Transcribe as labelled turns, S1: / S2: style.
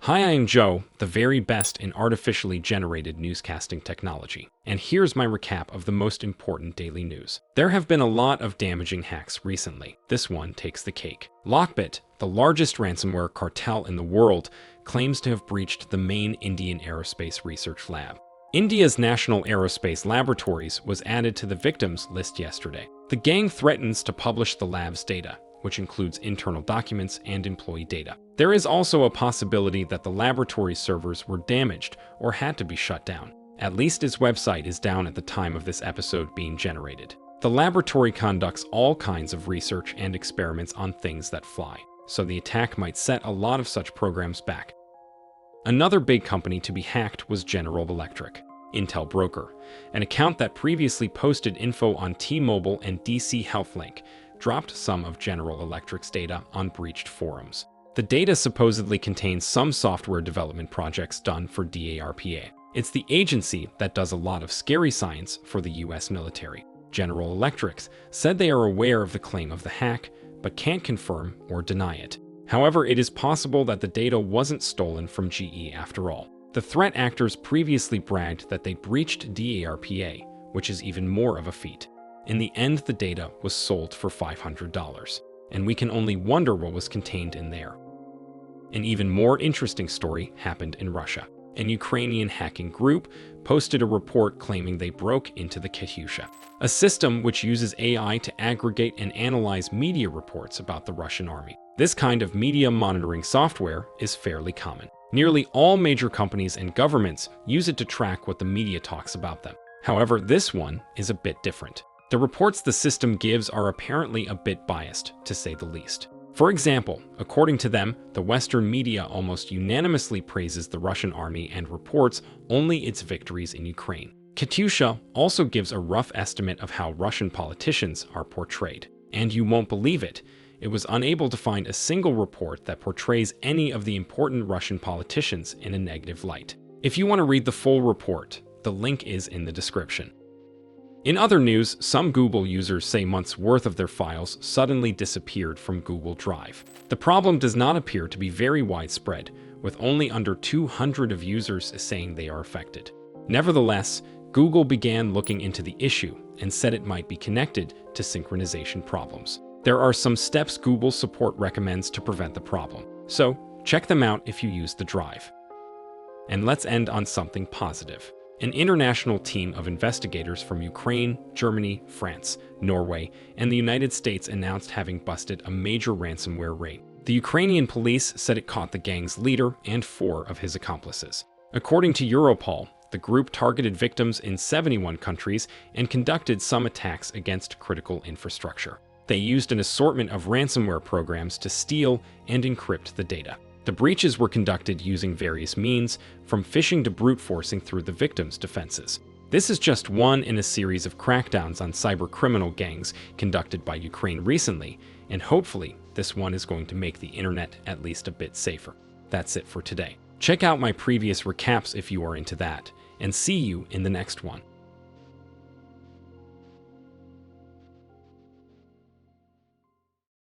S1: Hi, I am Joe, the very best in artificially generated newscasting technology. And here's my recap of the most important daily news. There have been a lot of damaging hacks recently. This one takes the cake. Lockbit, the largest ransomware cartel in the world, claims to have breached the main Indian aerospace research lab. India's National Aerospace Laboratories was added to the victims list yesterday. The gang threatens to publish the lab's data, which includes internal documents and employee data. There is also a possibility that the laboratory servers were damaged or had to be shut down. At least its website is down at the time of this episode being generated. The laboratory conducts all kinds of research and experiments on things that fly, so the attack might set a lot of such programs back. Another big company to be hacked was General Electric. Intel Broker, an account that previously posted info on T-Mobile and DC HealthLink, dropped some of General Electric's data on breached forums. The data supposedly contains some software development projects done for DARPA. It's the agency that does a lot of scary science for the US military. General Electric said they are aware of the claim of the hack, but can't confirm or deny it. However, it is possible that the data wasn't stolen from GE after all. The threat actors previously bragged that they breached DARPA, which is even more of a feat. In the end, the data was sold for $500, and we can only wonder what was contained in there. An even more interesting story happened in Russia. An Ukrainian hacking group posted a report claiming they broke into the Katyusha, a system which uses AI to aggregate and analyze media reports about the Russian army. This kind of media monitoring software is fairly common. Nearly all major companies and governments use it to track what the media talks about them. However, this one is a bit different. The reports the system gives are apparently a bit biased, to say the least. For example, according to them, the Western media almost unanimously praises the Russian army and reports only its victories in Ukraine. Katyusha also gives a rough estimate of how Russian politicians are portrayed. And you won't believe it, it was unable to find a single report that portrays any of the important Russian politicians in a negative light. If you want to read the full report, the link is in the description. In other news, some Google users say months' worth of their files suddenly disappeared from Google Drive. The problem does not appear to be very widespread, with only under 200 of users saying they are affected. Nevertheless, Google began looking into the issue and said it might be connected to synchronization problems. There are some steps Google support recommends to prevent the problem, so check them out if you use the drive. And let's end on something positive. An international team of investigators from Ukraine, Germany, France, Norway, and the United States announced having busted a major ransomware raid. The Ukrainian police said it caught the gang's leader and 4 of his accomplices. According to Europol, the group targeted victims in 71 countries and conducted some attacks against critical infrastructure. They used an assortment of ransomware programs to steal and encrypt the data. The breaches were conducted using various means, from phishing to brute forcing through the victims' defenses. This is just one in a series of crackdowns on cybercriminal gangs conducted by Ukraine recently, and hopefully this one is going to make the internet at least a bit safer. That's it for today. Check out my previous recaps if you are into that, and see you in the next one.